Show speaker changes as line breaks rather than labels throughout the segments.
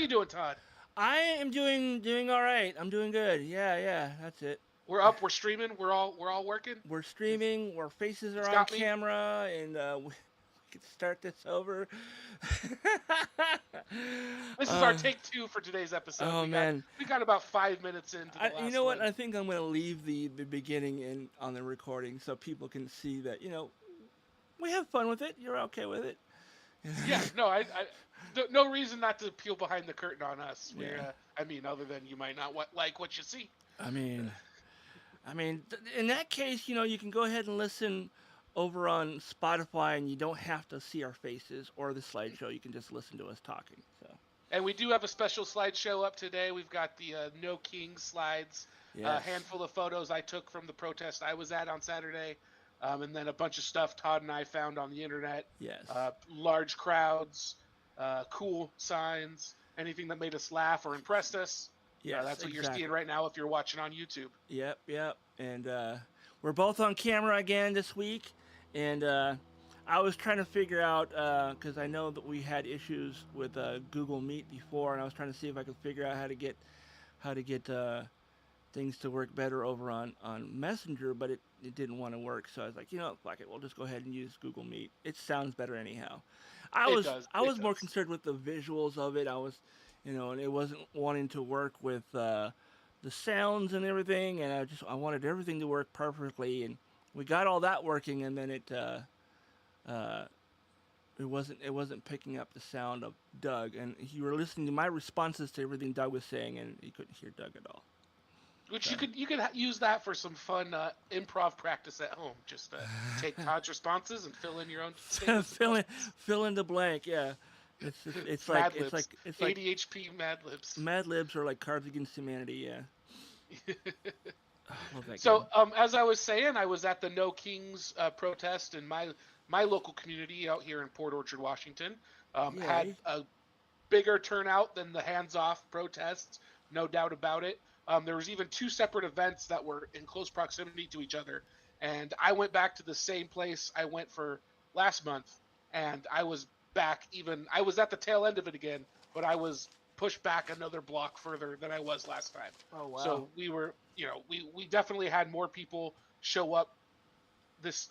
doing, Todd?
I am doing all right. I'm doing good. Yeah, that's it.
We're up. We're streaming. We're all working.
We're
It's
streaming. Our faces are
it's
on
got me.
camera, and we can start this over.
This is our
uh,
take two for today's episode.
oh
We got
man,
we got about 5 minutes into the
you
last
know what?
one.
I think I'm gonna leave the beginning in on the recording so people can see that we have fun with it. You're okay with it.
Yeah, no, no reason not to peel behind the curtain on us.
Yeah.
I mean, other than you might not like what you see.
I mean, in that case, you can go ahead and listen over on Spotify, and you don't have to see our faces or the slideshow. You can just listen to us talking. So,
And we do have a special slideshow up today. We've got the No King slides, a
yes,
handful of photos I took from the protest I was at on Saturday, and then a bunch of stuff Todd and I found on the internet.
yes,
Large crowds, cool signs, anything that made us laugh or impressed us.
yes,
That's what you're seeing
exactly.
right now if you're watching on YouTube.
Yep. And we're both on camera again this week, and I was trying to figure out because I know that we had issues with Google Meet before, and I was trying to see if I could figure out how to get things to work better over on Messenger, but it didn't want to work. So I was like, fuck it, we'll just go ahead and use Google Meet. It sounds better anyhow. I
It
was
does.
I
It
was more
does.
concerned with the visuals of it. I was, and it wasn't wanting to work with the sounds and everything, and I wanted everything to work perfectly, and we got all that working, and then uh, it wasn't picking up the sound of Doug, and you were listening to my responses to everything Doug was saying, and you couldn't hear Doug at all.
Which
So
you could use that for some fun improv practice at home. Just take Todd's responses and fill in your own statements and
fill in
questions.
fill in the blank. Yeah, it's like
Mad
it's
Libs,
like it's like
ADHP Mad Libs.
Mad Libs are like Cards Against Humanity. Yeah, oh, love that
So,
game.
as I was saying, I was at the No Kings protest in my local community out here in Port Orchard, Washington. Had
Yay.
a bigger turnout than the hands-off protests, no doubt about it. There was even two separate events that were in close proximity to each other, and I went back to the same place I went for last month, and I was back even. I was at the tail end of it again, but I was pushed back another block further than I was last time.
Oh wow.
So we were, we definitely had more people show up this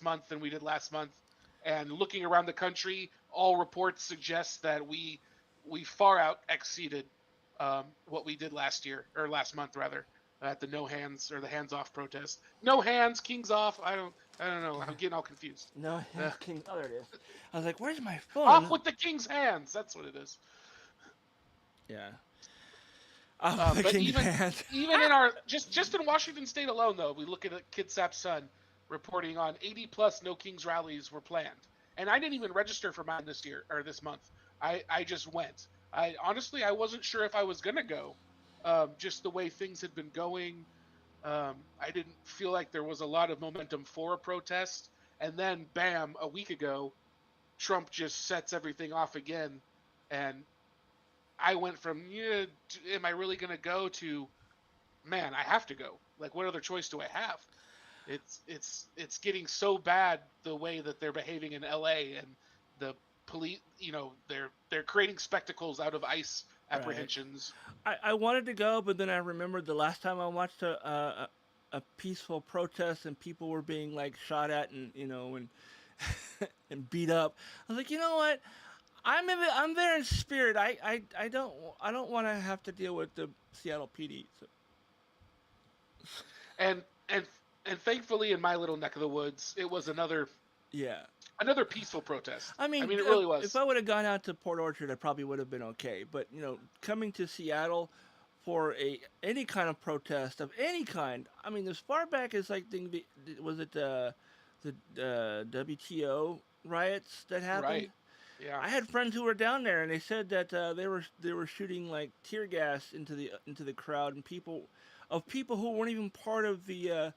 month than we did last month. And looking around the country, all reports suggest that we far out exceeded what we did last year or last month rather at the no hands or the hands off protest. No hands, kings off. I don't know. I'm getting all confused.
No,
Uh,
King. Oh, there it is. I was like, "Where's my
off
phone?"
with the king's hands. That's what it is.
Yeah. Oh, the
But
King
even
Band.
even in our just in Washington State alone, though, we look at Kitsap Sun reporting on 80 plus No Kings rallies were planned, and I didn't even register for mine this year or this month. I just went. I honestly I wasn't sure if I was gonna go, just the way things had been going. I didn't feel like there was a lot of momentum for a protest, and then bam, a week ago, Trump just sets everything off again, and I went from yeah, am I really gonna go to man, I have to go. Like, what other choice do I have? It's getting so bad the way that they're behaving in L.A. and the police. They're creating spectacles out of ICE
Right.
apprehensions.
I wanted to go, but then I remembered the last time I watched a peaceful protest and people were being like shot at and and and beat up. I was like, you know what? I'm there in spirit. I don't want to have to deal with the Seattle PD. So,
And and and thankfully, in my little neck of the woods, it was
yeah.
another peaceful protest.
I
I
mean,
mean, it
if,
really
if
was.
I would have gone out to Port Orchard, I probably would have been okay. But coming to Seattle for any kind of protest of any kind, I mean, as far back as like was it the WTO riots that happened?
Right. Yeah.
I had friends who were down there, and they said that they were shooting like tear gas into the crowd, and people who weren't even part of the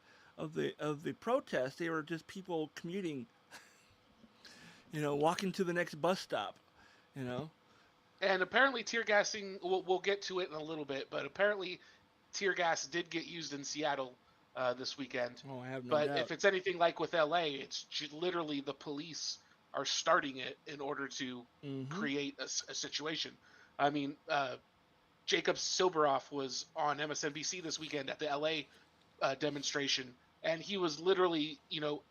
protest. They were just people commuting, walking to the next bus stop, you know.
And apparently, tear gassing. We'll get to it in a little bit, but apparently, tear gas did get used in Seattle this weekend.
Oh, I have no
But if
doubt.
it's anything like with LA, it's literally the police are starting it in order to
Mm-hmm.
create a situation. I mean, Jacob Soboroff was on MSNBC this weekend at the LA demonstration, and he was literally,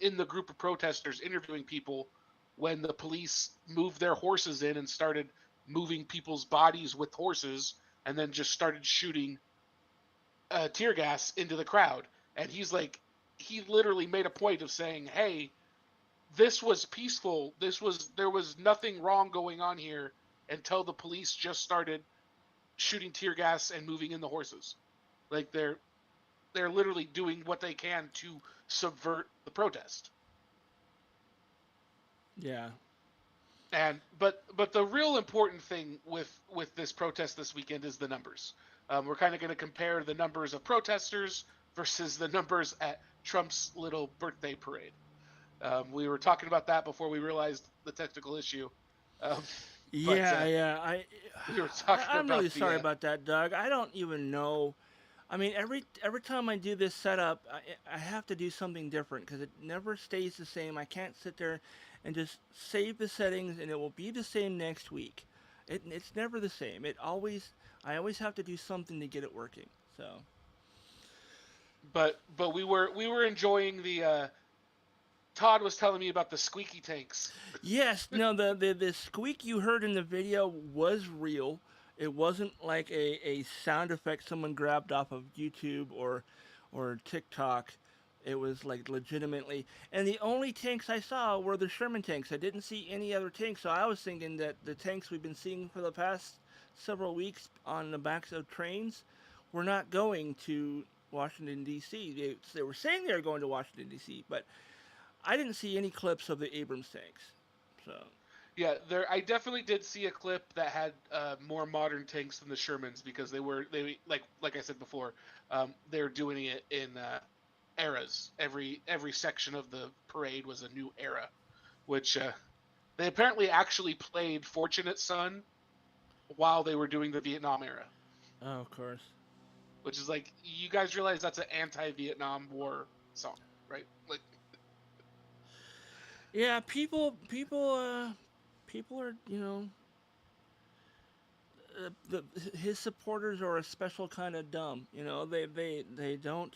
in the group of protesters interviewing people when the police moved their horses in and started moving people's bodies with horses, and then just started shooting tear gas into the crowd. And he's like, he literally made a point of saying, "Hey, this was peaceful. There was nothing wrong going on here until the police just started shooting tear gas and moving in the horses. Like they're literally doing what they can to subvert the protest."
Yeah.
And but the real important thing with this protest this weekend is the numbers. We're kind of going to compare the numbers of protesters versus the numbers at Trump's little birthday parade. We were talking about that before we realized the technical issue.
Yeah.
We were talking
I'm
about
really sorry about that, Doug. I don't even know. I mean, every time I do this setup, I have to do something different because it never stays the same. I can't sit there and just save the settings and it will be the same next week. It's never the same. I always have to do something to get it working. So.
But we were enjoying the. Todd was telling me about the squeaky tanks.
Yes, no, the squeak you heard in the video was real. It wasn't like a sound effect someone grabbed off of YouTube or TikTok. It was like legitimately. And the only tanks I saw were the Sherman tanks. I didn't see any other tanks, so I was thinking that the tanks we've been seeing for the past several weeks on the backs of trains were not going to Washington, D.C. They were saying they were going to Washington, D.C., but I didn't see any clips of the Abrams tanks. So.
Yeah, I definitely did see a clip that had more modern tanks than the Shermans because they like I said before, they're doing it in eras. Every section of the parade was a new era, which they apparently actually played "Fortunate Son" while they were doing the Vietnam era.
Oh, of course.
Which is like, you guys realize that's an anti-Vietnam War song, right? Like.
Yeah, people are, his supporters are a special kind of dumb. They don't.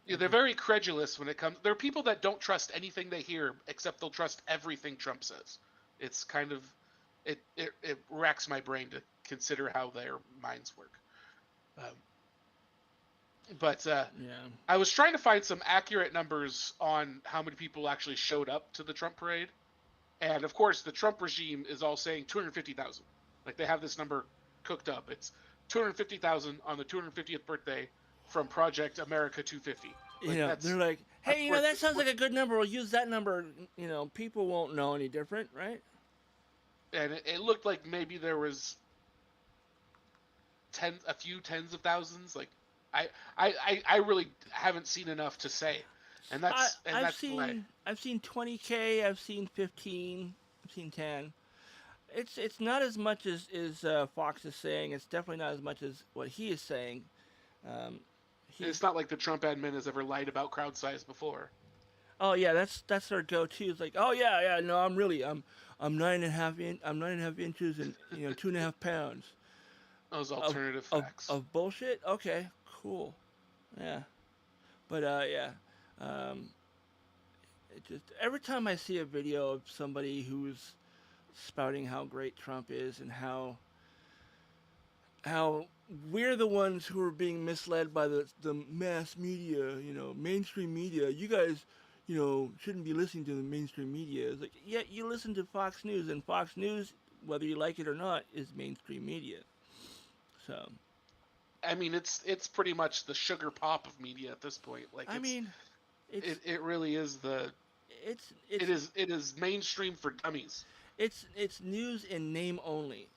Yeah,
they're very credulous when it comes. There are people that don't trust anything they hear, except they'll trust everything Trump says. It's kind of, it racks my brain to consider how their minds work. But
yeah.
I was trying to find some accurate numbers on how many people actually showed up to the Trump parade. And of course, the Trump regime is all saying 250,000. Like, they have this number cooked up. It's 250,000 on the 250th birthday from Project America 250. Like,
they're like, hey, that sounds like a good number. We'll use that number. People won't know any different, right?
And it looked like maybe there was a few tens of thousands. Like, I really haven't seen enough to say. And I've
seen 20K, I've seen 15, I've seen 10. It's not as much as Fox is saying. It's definitely not as much as what he is saying.
It's not like the Trump admin has ever lied about crowd size before.
Oh yeah, that's their go-to. It's like, oh yeah, no, I'm 9.5 inches and 2.5 pounds.
Those alternative facts
of bullshit. Okay, cool. Yeah, but yeah. It just, every time I see a video of somebody who's spouting how great Trump is and how we're the ones who are being misled by the mass media, mainstream media. You guys, shouldn't be listening to the mainstream media. It's like, yeah, you listen to Fox News, and Fox News, whether you like it or not, is mainstream media. So.
I mean, it's pretty much the sugar pop of media at this point. Like, it really is it is mainstream for dummies.
It's news in name only.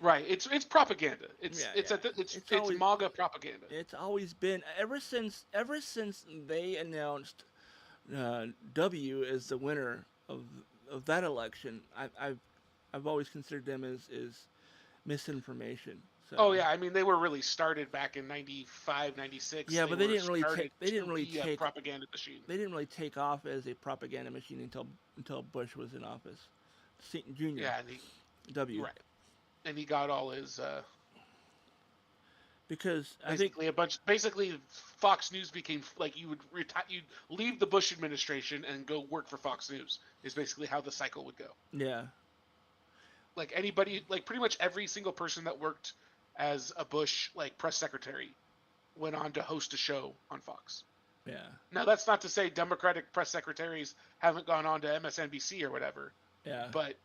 Right. It's propaganda. It's always, MAGA propaganda.
It's always been ever since they announced W as the winner of that election. I've always considered them as misinformation. So.
Oh yeah, I mean, they were really started back in 95, 96.
Yeah, but they didn't really take
a propaganda machine.
They didn't really take off as a propaganda machine until Bush was in office. Junior.
Yeah, and
W.
right, and he got all his
Because I think
basically a bunch. Basically, Fox News became like you would retire, you'd leave the Bush administration and go work for Fox News. Is basically how the cycle would go.
yeah,
Like anybody, like pretty much every single person that worked as a Bush like press secretary went on to host a show on Fox.
yeah,
Now that's not to say Democratic press secretaries haven't gone on to MSNBC or whatever,
yeah,
but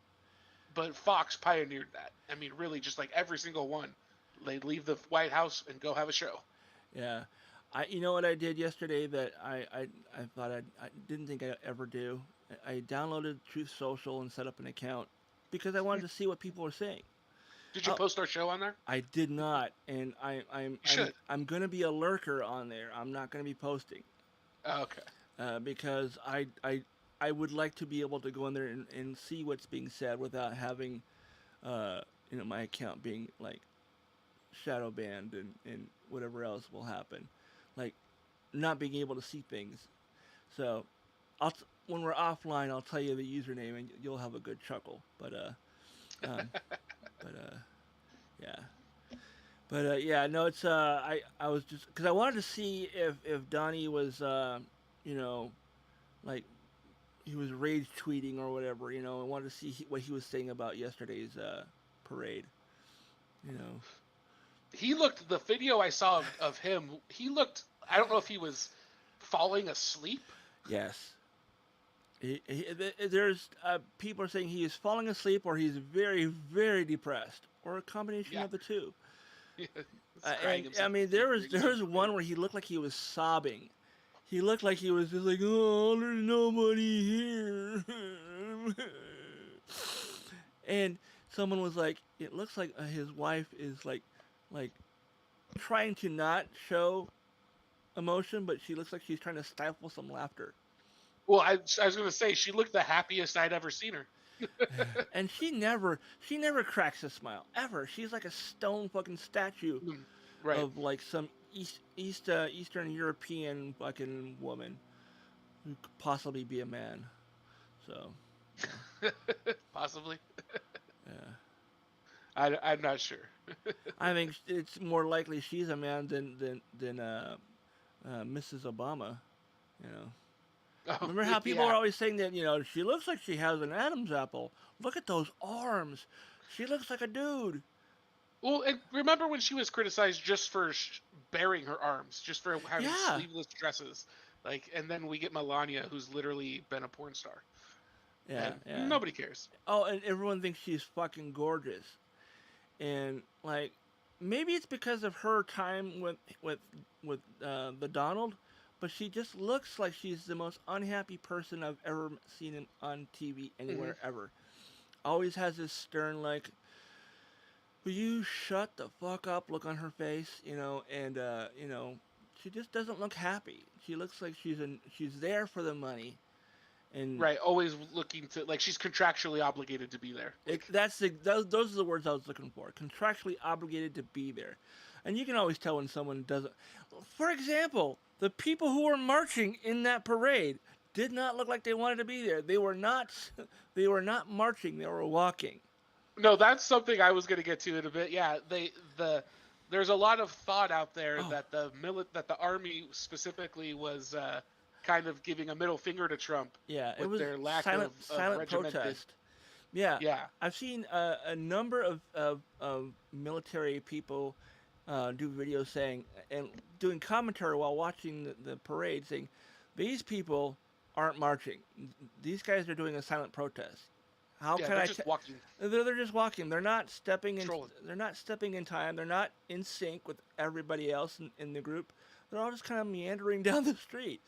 Fox pioneered that. I mean, really, just like every single one, they leave the White House and go have a show.
yeah. You know what I did yesterday that I thought I didn't think I'd ever do. I downloaded Truth Social and set up an account because I wanted to see what people were saying.
Did you post our show on there?
I did not, and I'm gonna be a lurker on there. I'm not gonna be posting.
Oh, okay.
Because I would like to be able to go in there and see what's being said without having my account being like shadow banned and whatever else will happen, like not being able to see things. So when we're offline, I'll tell you the username and you'll have a good chuckle. But um, yeah. But yeah, no, it's I was just because I wanted to see if Donnie was like he was rage tweeting or whatever, I wanted to see what he was saying about yesterday's parade,
He looked. The video I saw of him, he looked. I don't know if he was falling asleep.
Yes. There's people are saying he is falling asleep or he's very, very depressed or a combination of the two. I mean, there was one where he looked like he was sobbing. He looked like he was just like, oh, there's nobody here. And someone was like, it looks like his wife is like trying to not show emotion, but she looks like she's trying to stifle some laughter.
Well, I was going to say she looked the happiest I'd ever seen her.
And she never cracks a smile ever. She's like a stone fucking statue
right.
of like some Eastern European fucking woman who could possibly be a man. So
possibly.
Yeah.
I'm not sure.
I think it's more likely she's a man than Mrs. Obama.
Oh,
Remember how people are always saying that, she looks like she has an Adam's apple. Look at those arms. She looks like a dude.
Well, and remember when she was criticized just for baring her arms, just for having sleeveless dresses, and then we get Melania, who's literally been a porn star.
Yeah,
nobody cares.
Oh, and everyone thinks she's fucking gorgeous, and maybe it's because of her time with the Donald. But she just looks like she's the most unhappy person I've ever seen on TV anywhere ever. Always has this stern, will you shut the fuck up look on her face, and she just doesn't look happy. She looks like she's there for the money. And
right, always looking to, she's contractually obligated to be there.
Those are the words I was looking for. Contractually obligated to be there. And you can always tell when someone doesn't. For example, the people who were marching in that parade did not look like they wanted to be there. They were not marching. They were walking.
No, that's something I was going to get to in a bit. Yeah, there's a lot of thought out there that that the army specifically was kind of giving a middle finger to Trump.
Yeah,
with
it was
their lack
silent protest. Yeah.
Yeah.
I've seen a number of military people do videos saying and doing commentary while watching the parade, saying these people aren't marching. These guys are doing a silent protest. How can
they're just walking?
They're just walking. They're not stepping in. They're not stepping in time. They're not in sync with everybody else in the group. They're all just kind of meandering down the street.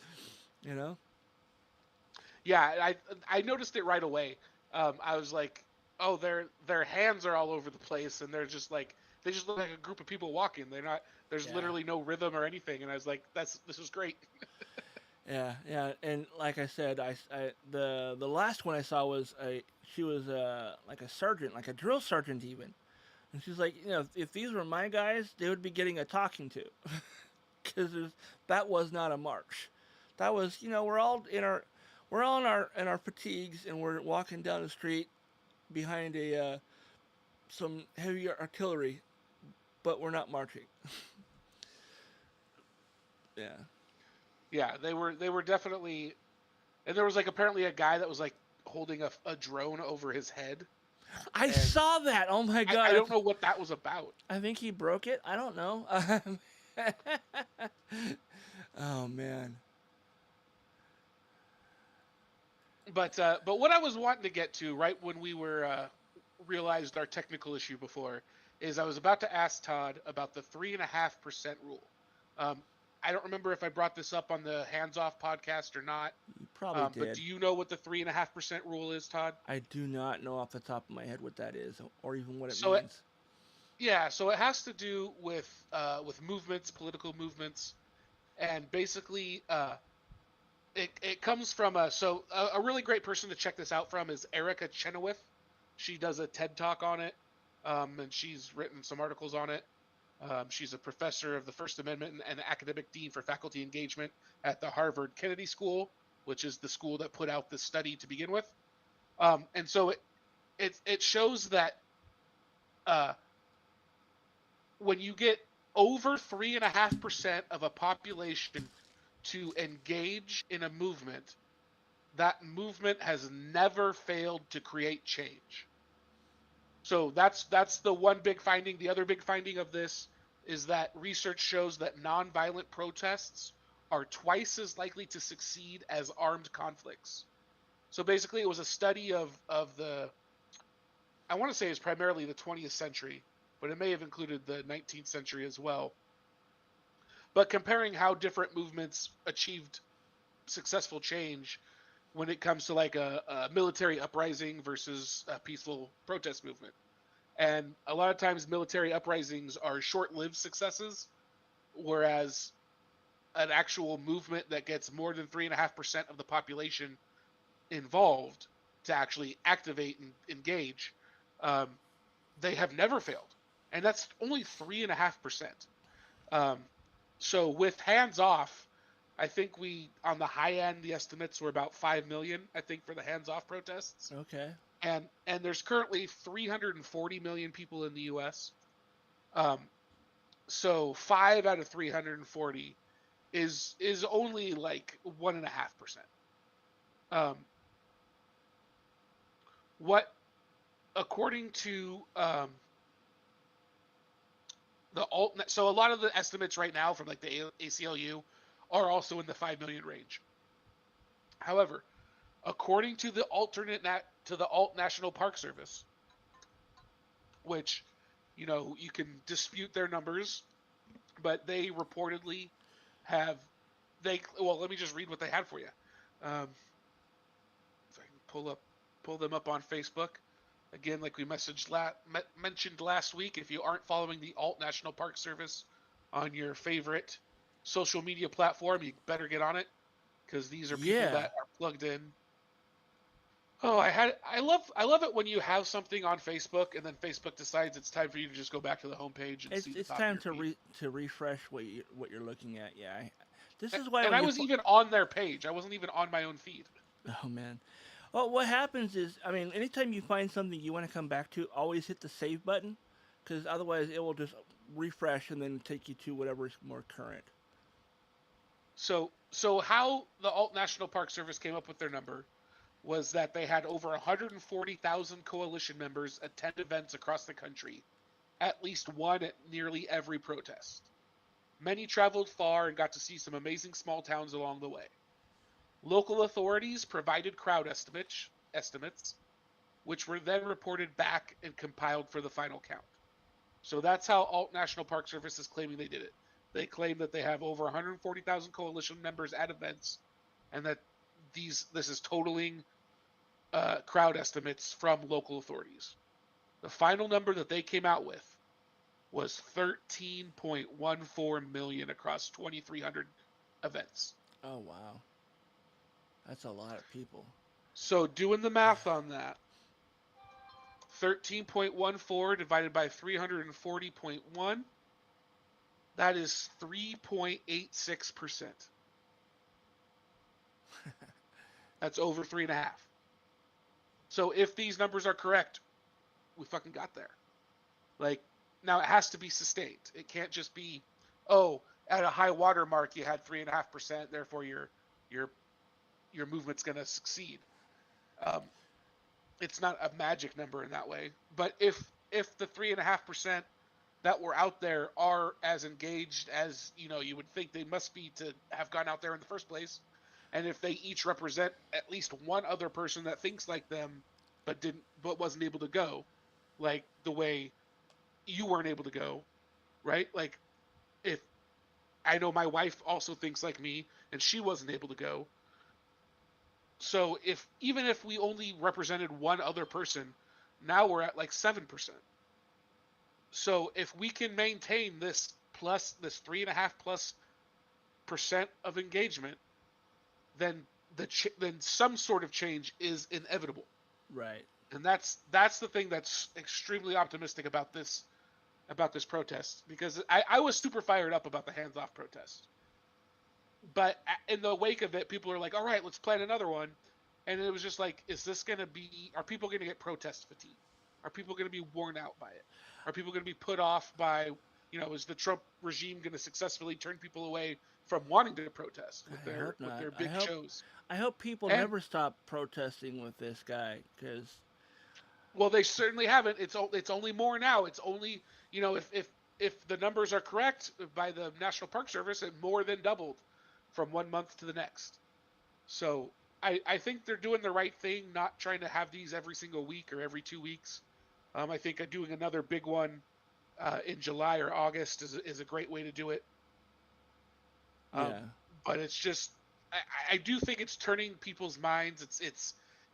Yeah, I noticed it right away. I was like, oh, their hands are all over the place, and they're just they just look like a group of people walking. They're not. There's literally no rhythm or anything, and I was like, this is great.
Yeah, and like I said, the last one I saw was she was like a sergeant, like a drill sergeant even, and she's like, if these were my guys, they would be getting a talking to, because that was not a march. That was, we're all in our fatigues and we're walking down the street, behind a some heavy artillery, but we're not marching. Yeah.
Yeah, they were definitely, and there was like apparently a guy that was like holding a drone over his head,
I
and
saw that. Oh my
I
god.
don't know what that was about.
I think he broke it. I don't know. Oh man.
But what I was wanting to get to right when we were realized our technical issue before is I was about to ask Todd about the 3.5% rule. Um, I don't remember if I brought this up on the Hands Off podcast or not.
You probably
But
did.
do you know what the 3.5% rule is, Todd?
I do not know off the top of my head what that is or even what it
So it,
means.
yeah, so it has to do with movements, political movements, and basically it comes from a really great person to check this out from is Erica Chenoweth. She does a TED talk on it, and she's written some articles on it. She's a professor of the First Amendment and academic dean for faculty engagement at the Harvard Kennedy School, which is the school that put out this study to begin with. And so it shows that uh, when you get over 3.5% of a population to engage in a movement, that movement has never failed to create change. So that's the one big finding. The other big finding of this is that research shows that nonviolent protests are twice as likely to succeed as armed conflicts. So basically, it was a study of the, I want to say it's primarily the 20th century, but it may have included the 19th century as well. But comparing how different movements achieved successful change when it comes to like a military uprising versus a peaceful protest movement. And a lot of times military uprisings are short-lived successes, whereas an actual movement that gets more than 3.5% of the population involved to actually activate and engage, um, they have never failed. And that's only 3.5%. So with hands off, I think we on the high end the estimates were about 5 million. I think for the hands off protests,
Okay.
and there's currently 340 million people in the U.S. Um, so 5 out of 340 is only like 1.5%. Um, what according to the alt, so a lot of the estimates right now from like the ACLU are also in the 5 million range. However, according to the Alt National Park Service, which you can dispute their numbers, but they reportedly have let me just read what they had for you. If I can pull them up on Facebook. Again, like we mentioned last week, if you aren't following the Alt National Park Service on your favorite social media platform, you better get on it because these are people
Yeah.
that are plugged in. Oh, I love it when you have something on Facebook and then Facebook decides it's time for you to just go back to the homepage and see the
It's
top of
time
your feed.
to refresh what you're looking at. Yeah. This is why
And
when
I
you
was even on their page. I wasn't even on my own feed.
oh man. Well, what happens is, I mean, anytime you find something you want to come back to, always hit the save button, because otherwise it will just refresh and then take you to whatever's more current.
So how the Alt National Park Service came up with their number was that they had over 140,000 coalition members attend events across the country, at least one at nearly every protest. Many traveled far and got to see some amazing small towns along the way. Local authorities provided crowd estimates, which were then reported back and compiled for the final count. So that's how Alt National Park Service is claiming they did it. They claim that they have over 140,000 coalition members at events, and that this is totaling crowd estimates from local authorities. The final number that they came out with was 13.14 million across 2,300 events.
Oh wow, that's a lot of people.
So doing the math on that, 13.14 divided by 340.1, that is 3.86%. That's over 3.5. So if these numbers are correct, we fucking got there. Like, now it has to be sustained. It can't just be, oh, at a high water mark you had 3.5%, therefore your your movement's gonna succeed. Um, it's not a magic number in that way. But if the 3.5% that were out there are as engaged as you would think they must be to have gone out there in the first place, and if they each represent at least one other person that thinks like them but wasn't able to go, like the way you weren't able to go, right? Like, if I know my wife also thinks like me and she wasn't able to go. So if even if we only represented one other person, now we're at like 7%. So if we can maintain this 3.5+ % of engagement, then then some sort of change is inevitable.
Right.
And that's the thing that's extremely optimistic about this protest, because I was super fired up about the hands off protest. But in the wake of it, people are like, all right, let's plan another one. And it was just like, are people going to get protest fatigue? Are people going to be worn out by it? Are people going to be put off by, is the Trump regime going to successfully turn people away from wanting to protest with
I hope
with
not.
their big shows?
I hope people
And
never stop protesting with this guy, because
well, they certainly haven't. It's only more now. It's only, if the numbers are correct by the National Park Service, it more than doubled from 1 month to the next. So I think they're doing the right thing, not trying to have these every single week or every 2 weeks. I think doing another big one in July or August is a great way to do it.
yeah,
But it's just, I do think it's turning people's minds.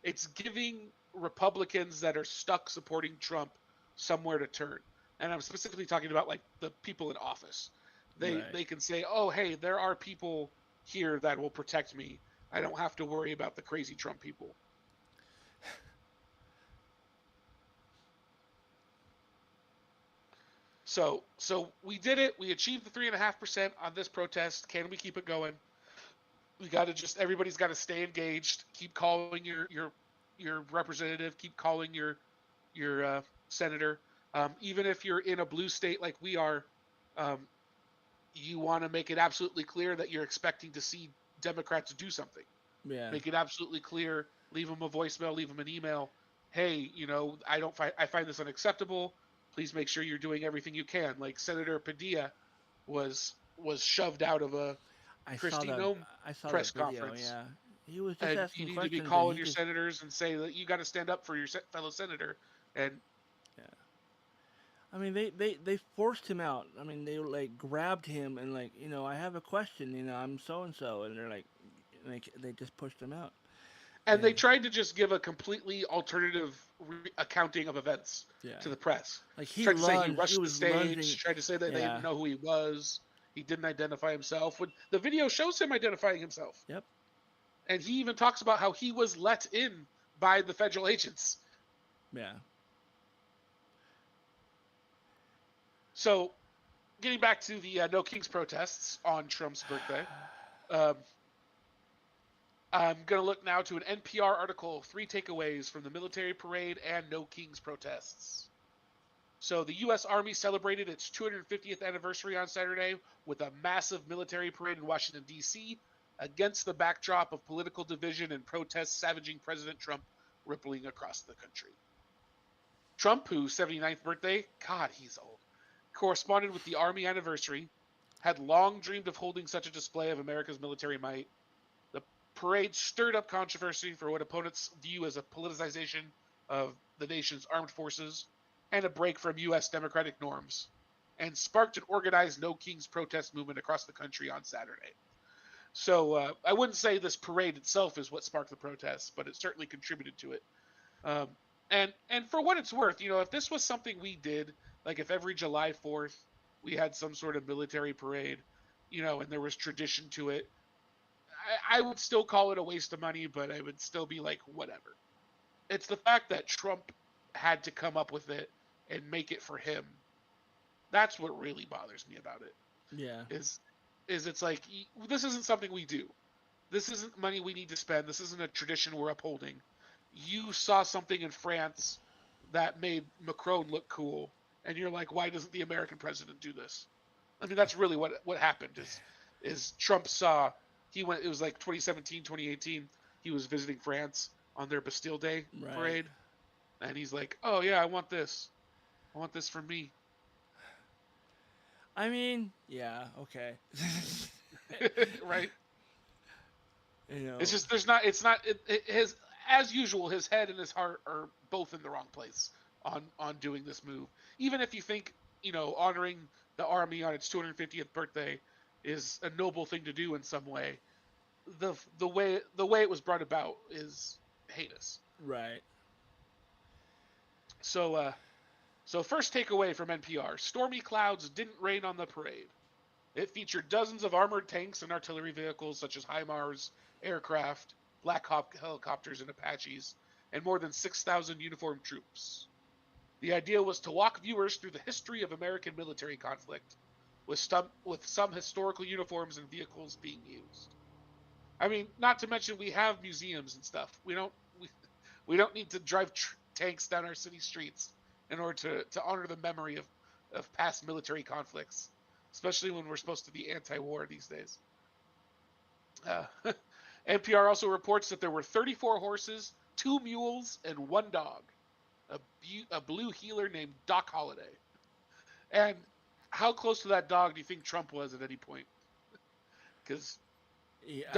It's giving Republicans that are stuck supporting Trump somewhere to turn. And I'm specifically talking about like the people in office.
right.
They can say, oh, hey, there are people here that will protect me. I don't have to worry about the crazy Trump people. So we did it. We achieved the 3.5% on this protest. Can we keep it going? We got to everybody's got to stay engaged. Keep calling your representative. Keep calling your senator. Even if you're in a blue state like we are, um, you want to make it absolutely clear that you're expecting to see Democrats do something.
Yeah.
Make it absolutely clear. Leave them a voicemail. Leave them an email. Hey, I find this unacceptable. Please make sure you're doing everything you can. Like Senator Padilla was shoved out of a Kristi Noem
I saw
press
that video.
conference.
Yeah, he was just
And
asking
you need to be
questions, and
calling
he
your
just
senators and say that you got to stand up for your fellow senator. And
yeah. I mean, they forced him out. I mean, they like grabbed him and like, I have a question. I'm so and so, and they're like, they just pushed him out.
they tried to just give a completely alternative accounting of events to the press.
Like
Tried to say he
he
rushed the
was
stage.
lunging.
Tried to say that they
Yeah.
didn't know who he was. He didn't identify himself. When the video shows him identifying himself.
Yep.
And he even talks about how he was let in by the federal agents.
Yeah.
So, getting back to the No Kings protests on Trump's birthday, I'm going to look now to an NPR article, 3 takeaways from the military parade and No Kings protests. So the U.S. Army celebrated its 250th anniversary on Saturday with a massive military parade in Washington, D.C., against the backdrop of political division and protests savaging President Trump rippling across the country. Trump, whose 79th birthday, God, he's old, corresponded with the Army anniversary, had long dreamed of holding such a display of America's military might. The parade stirred up controversy for what opponents view as a politicization of the nation's armed forces and a break from U.S. democratic norms, and sparked an organized No Kings protest movement across the country on Saturday. So I wouldn't say this parade itself is what sparked the protests, but it certainly contributed to it. And for what it's worth, if this was something we did, like if every July 4th we had some sort of military parade, and there was tradition to it, I would still call it a waste of money, but I would still be like, whatever. It's the fact that Trump had to come up with it and make it for him. That's what really bothers me about it.
Yeah.
Is it's like, this isn't something we do. This isn't money we need to spend. This isn't a tradition we're upholding. you saw something in France that made Macron look cool, and you're like, why doesn't the American president do this? I mean, that's really what happened. Is Trump saw he went. It was like 2017, 2018. He was visiting France on their Bastille Day
Right.
parade, and he's like, oh yeah, I want this. I want this for me.
I mean, yeah, okay.
Right?
You know,
It's just there's not. It's not. His as usual. His head and his heart are both in the wrong place on doing this move. Even if you think honoring the army on its 250th birthday is a noble thing to do in some way, the way it was brought about is heinous.
right.
So first takeaway from NPR: stormy clouds didn't rain on the parade. It featured dozens of armored tanks and artillery vehicles such as HIMARS, aircraft, Black Hawk helicopters, and Apaches, and more than 6,000 uniformed troops. The idea was to walk viewers through the history of American military conflict, with some historical uniforms and vehicles being used. I mean, not to mention we have museums and stuff. We don't need to drive tanks down our city streets in order to honor the memory of past military conflicts, especially when we're supposed to be anti-war these days. Uh, NPR also reports that there were 34 horses, 2 mules, and 1 dog, a blue heeler named Doc Holliday. And how close to that dog do you think Trump was at any point? Because
Yeah,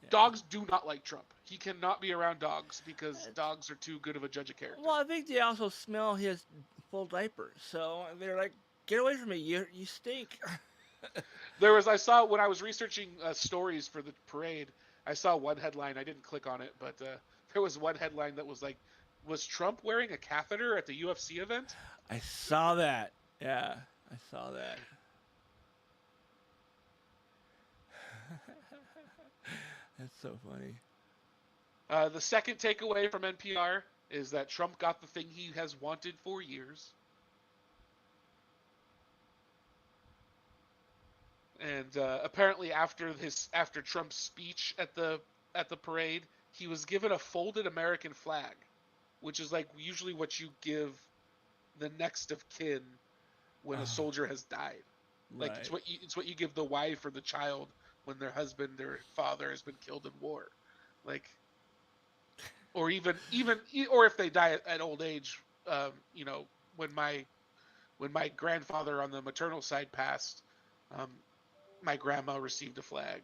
dogs do not like Trump. He cannot be around dogs because dogs are too good of a judge of character.
well, I think they also smell his full diapers, so they're like, "Get away from me! You stink."
I saw when I was researching stories for the parade, I saw one headline. I didn't click on it, but there was one headline that was like, "Was Trump wearing a catheter at the UFC event?"
I saw that. Yeah, I saw that. That's so funny.
The second takeaway from NPR is that Trump got the thing he has wanted for years. And apparently, after Trump's speech at the parade, he was given a folded American flag, which is like usually what you give the next of kin when a soldier has died. Like
Right.
it's what you give the wife or the child when their husband or father has been killed in war, like, or or if they die at old age. You know, when my grandfather on the maternal side passed, um, my grandma received a flag.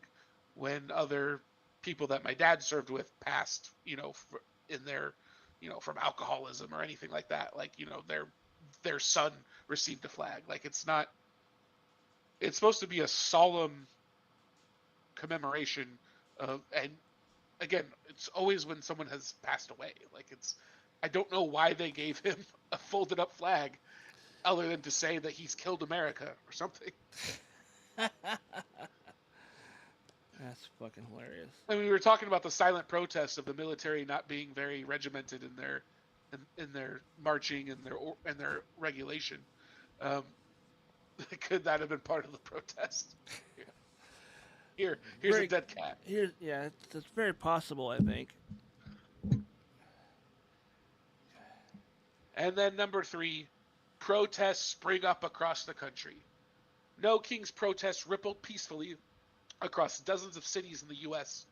When other people that my dad served with passed, in their, from alcoholism or anything like that, like their son received a flag. Like it's not. It's supposed to be a solemn commemoration of, and again, it's always when someone has passed away. Like I don't know why they gave him a folded up flag, other than to say that he's killed America or something.
That's fucking hilarious.
I mean, we were talking about the silent protests of the military not being very regimented in their marching and their regulation. Um, could that have been part of the protest? Here's
Very,
a dead cat.
Yeah, it's very possible. I think.
And then number 3, protests spring up across the country. No King's protests rippled peacefully across dozens of cities in the U.S.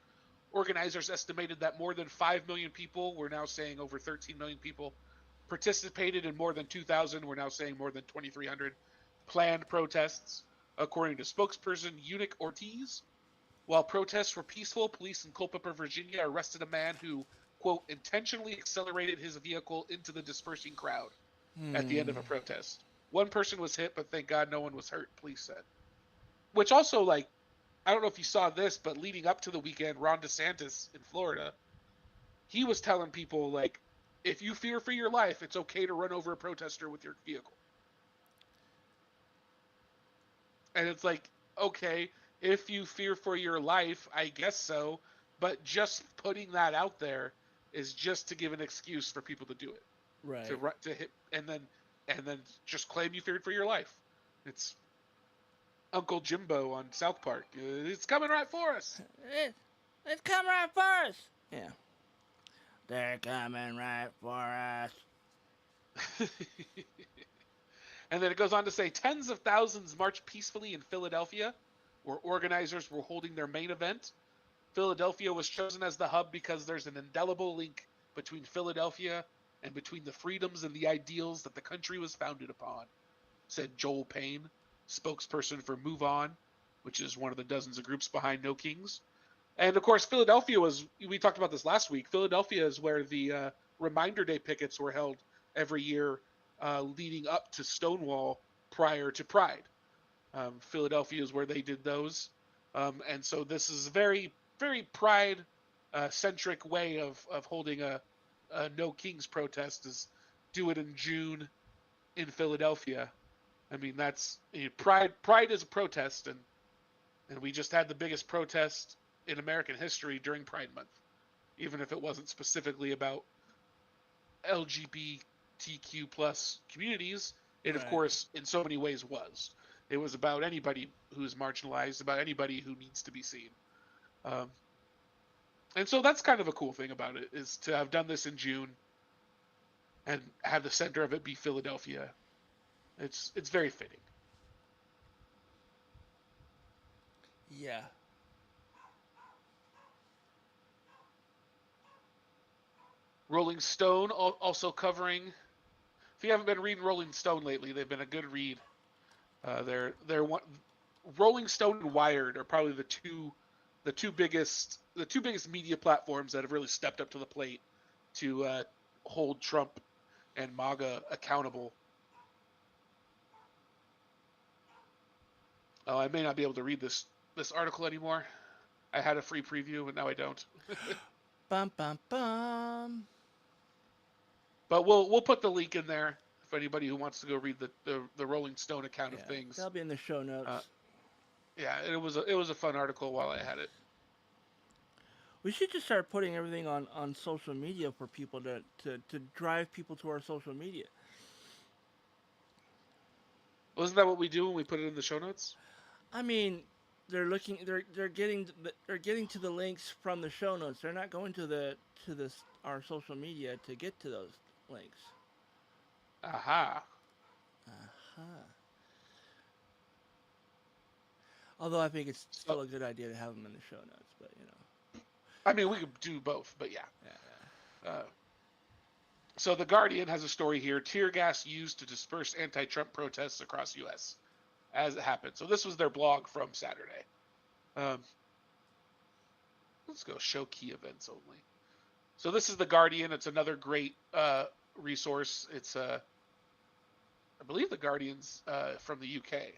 Organizers estimated that more than 5 million people, we're now saying over 13 million people, participated in more than 2,000, we're now saying more than 2,300 planned protests, according to spokesperson Eunice Ortiz. While protests were peaceful, police in Culpeper, Virginia arrested a man who, quote, intentionally accelerated his vehicle into the dispersing crowd at the end of a protest. One person was hit, but thank God no one was hurt, police said. Which also, like, I don't know if you saw this, but leading up to the weekend, Ron DeSantis in Florida, he was telling people, like, if you fear for your life, it's okay to run over a protester with your vehicle. And it's like, okay, if you fear for your life, I guess so, but just putting that out there is just to give an excuse for people to do it.
Right.
To hit and then just claim you feared for your life. It's Uncle Jimbo on South Park. It's coming right for us.
It's coming right for us. Yeah. They're coming right for us.
And then it goes on to say tens of thousands marched peacefully in Philadelphia, where organizers were holding their main event. Philadelphia was chosen as the hub because there's an indelible link between Philadelphia and between the freedoms and the ideals that the country was founded upon, said Joel Payne, spokesperson for Move On, which is one of the dozens of groups behind No Kings. And of course, Philadelphia we talked about this last week. Philadelphia is where the Reminder Day pickets were held every year leading up to Stonewall prior to Pride. Philadelphia is where they did those. And so this is a very, very Pride centric way of holding a No Kings protest, is do it in June in Philadelphia. I mean, that's Pride is a protest, and we just had the biggest protest in American history during Pride Month, even if it wasn't specifically about LGBTQ plus communities. It, of course, in so many ways was. It was about anybody who's marginalized, about anybody who needs to be seen. And so that's kind of a cool thing about it, is to have done this in June and have the center of it be Philadelphia. It's very fitting.
Yeah.
Rolling Stone also covering. If you haven't been reading Rolling Stone lately, they've been a good read. They're one. Rolling Stone and Wired are probably the two biggest media platforms that have really stepped up to the plate to hold Trump and MAGA accountable. Oh, I may not be able to read this article anymore. I had a free preview, but now I don't.
Bum bum bum.
But we'll put the link in there for anybody who wants to go read the Rolling Stone account of things.
That'll be in the show notes.
Yeah, it was a fun article while I had it.
We should just start putting everything on social media for people to drive people to our social media.
Wasn't that what we do when we put it in the show notes?
I mean, they're getting to the links from the show notes. They're not going to our social media to get to those links.
Aha.
Although I think it's still a good idea to have them in the show notes, but
I mean, we could do both, but yeah. So The Guardian has a story here: tear gas used to disperse anti-Trump protests across U.S. as it happened. So this was their blog from Saturday. Let's go show key events only. So this is The Guardian. It's another great resource. It's I believe The Guardian's from the UK.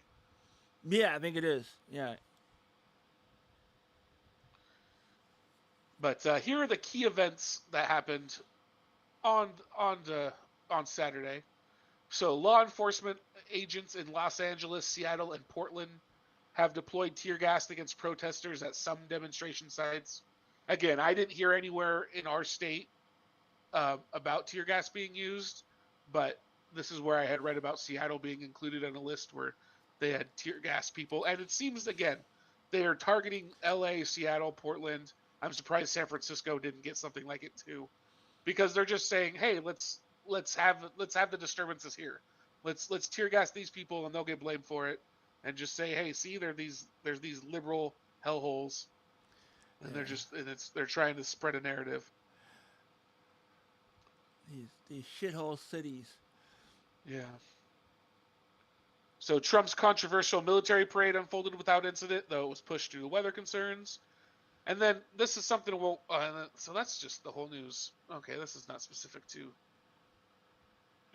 Yeah, I think it is. Yeah.
But here are the key events that happened on Saturday. So law enforcement agents in Los Angeles, Seattle, and Portland have deployed tear gas against protesters at some demonstration sites. Again, I didn't hear anywhere in our state about tear gas being used, but this is where I had read about Seattle being included on a list where they had tear gas people. And it seems, again, they are targeting LA, Seattle, Portland. I'm surprised San Francisco didn't get something like it too, because they're just saying, hey, let's have the disturbances here. Let's tear gas these people and they'll get blamed for it, and just say, hey, see, there's these liberal hellholes, and they're trying to spread a narrative.
These shithole cities.
Yeah. So Trump's controversial military parade unfolded without incident, though it was pushed due to weather concerns. And then this is something so that's just the whole news. Okay, this is not specific to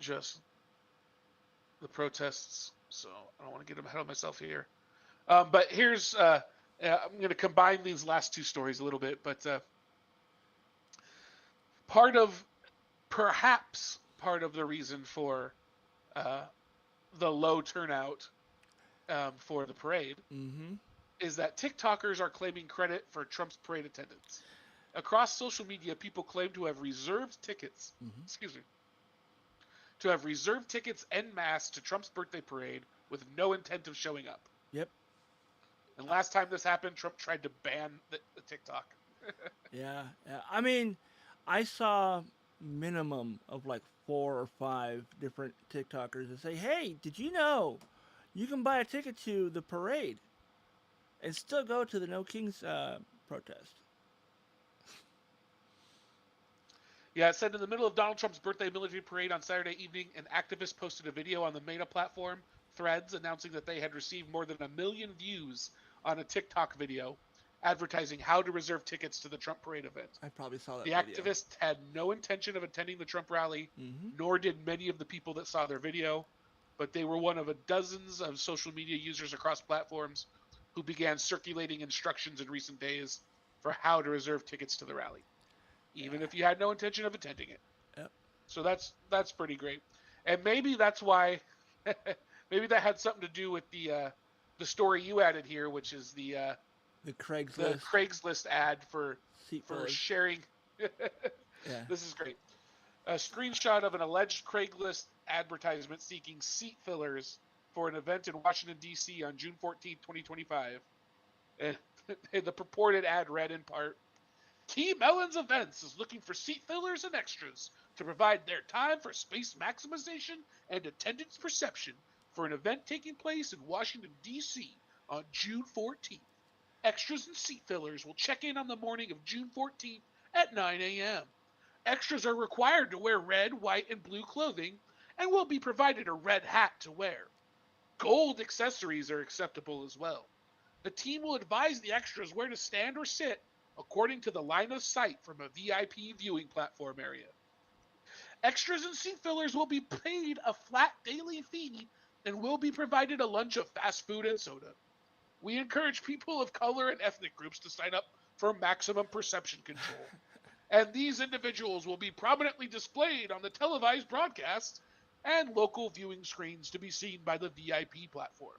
just the protests, so I don't want to get ahead of myself here. But here's I'm going to combine these last two stories a little bit, but perhaps part of the reason for the low turnout for the parade is that TikTokers are claiming credit for Trump's parade attendance. Across social media, people claim to have reserved tickets. To have reserved tickets en masse to Trump's birthday parade with no intent of showing up.
Yep.
And last time this happened, Trump tried to ban the TikTok.
Yeah. I mean, I saw minimum of like 4 or 5 different TikTokers that say, "Hey, did you know you can buy a ticket to the parade and still go to the No Kings protest?"
Yeah, it said in the middle of Donald Trump's birthday military parade on Saturday evening, an activist posted a video on the Meta platform, Threads, announcing that they had received more than 1 million views on a TikTok video advertising how to reserve tickets to the Trump parade event.
I probably saw that
The
video.
activists had no intention of attending the Trump rally,
Mm-hmm.
nor did many of the people that saw their video, but they were one of dozens of social media users across platforms who began circulating instructions in recent days for how to reserve tickets to the rally, even
Yeah.
if you had no intention of attending it.
Yep.
So that's pretty great, and maybe that's why, maybe that had something to do with the story you added here, which is the
Craigslist
Craigslist ad for
seat fillers.
sharing.
Yeah.
This is great. A screenshot of an alleged Craigslist advertisement seeking seat fillers for an event in Washington, D.C. on June 14, 2025. And the purported ad read in part, Key Melons Events is looking for seat fillers and extras to provide their time for space maximization and attendance perception for an event taking place in Washington, D.C. on June 14th. Extras and seat fillers will check in on the morning of June 14th at 9 a.m. Extras are required to wear red, white, and blue clothing and will be provided a red hat to wear. Gold accessories are acceptable as well. The team will advise the extras where to stand or sit according to the line of sight from a VIP viewing platform area. Extras and seat fillers will be paid a flat daily fee and will be provided a lunch of fast food and soda. We encourage people of color and ethnic groups to sign up for maximum perception control. And these individuals will be prominently displayed on the televised broadcast and local viewing screens to be seen by the VIP platform.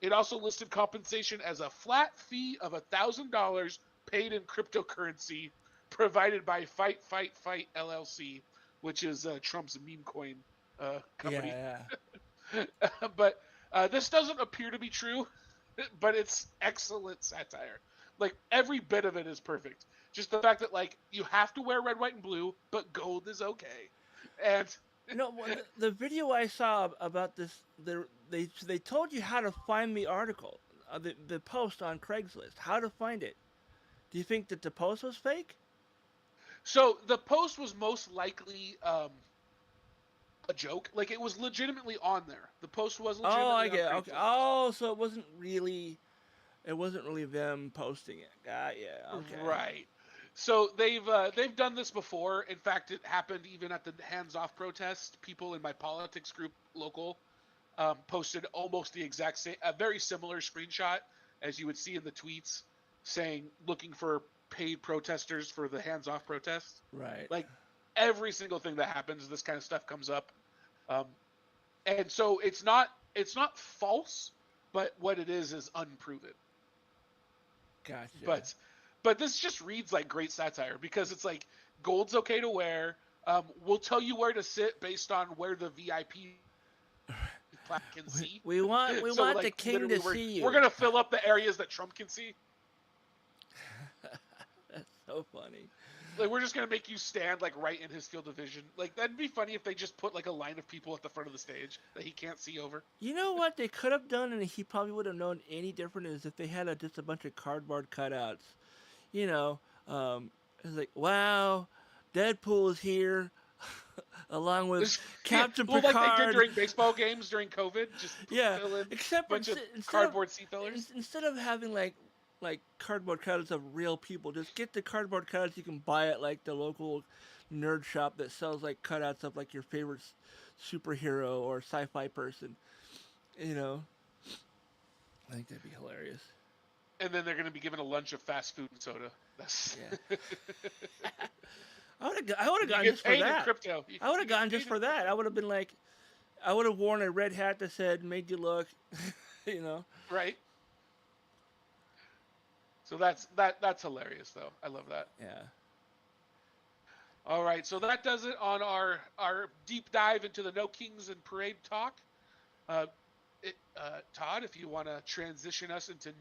It also listed compensation as a flat fee of $1,000 paid in cryptocurrency provided by Fight Fight Fight LLC, which is Trump's meme coin company.
Yeah.
But this doesn't appear to be true, but it's excellent satire. Like every bit of it is perfect. Just the fact that like you have to wear red, white, and blue, but gold is okay. And
No, the video I saw about this, they told you how to find the article, the post on Craigslist, how to find it. Do you think that the post was fake?
so the post was most likely a joke. Like it was legitimately on there. The post was
Oh,
legitimately
I get it.
on
Okay.
Craigslist.
Oh, so it wasn't really them posting it. Yeah. Okay.
Right. So they've done this before. In fact, it happened even at the Hands Off protest. People in my politics group, local, posted almost the exact same, a very similar screenshot as you would see in the tweets, saying looking for paid protesters for the Hands Off protest.
Right.
Like every single thing that happens, this kind of stuff comes up, um, and so it's not false, but what it is unproven.
Gotcha.
But this just reads like great satire because it's like gold's okay to wear. We'll tell you where to sit based on where the VIP plaque can see.
we want
So,
the
like,
king to
we're,
see you.
We're gonna fill up the areas that Trump can see.
That's so funny.
Like we're just gonna make you stand like right in his field of vision. Like that'd be funny if they just put like a line of people at the front of the stage that he can't see over.
You know what they could have done, and he probably would have known any different, is if they had just a bunch of cardboard cutouts. You know, it's like, wow, Deadpool is here, along with Captain
Well,
Picard.
like they did during baseball games during COVID, just
Yeah,
fill in
except
a bunch of
instead
cardboard seat fillers.
instead of having like cardboard cutouts of real people, just get the cardboard cutouts you can buy at like the local nerd shop that sells like cutouts of like your favorite superhero or sci-fi person. You know, I think that'd be hilarious.
And then they're going to be given a lunch of fast food and soda. That's
Yeah. I would have gone
you
just
get
for
paid in
that.
crypto.
I would have gone just for that. I would have been like, I would have worn a red hat that said "Made you look," you know.
Right. So that's hilarious though. I love that.
Yeah.
All right, so that does it on our deep dive into the No Kings and Parade talk. Todd, if you want to transition us into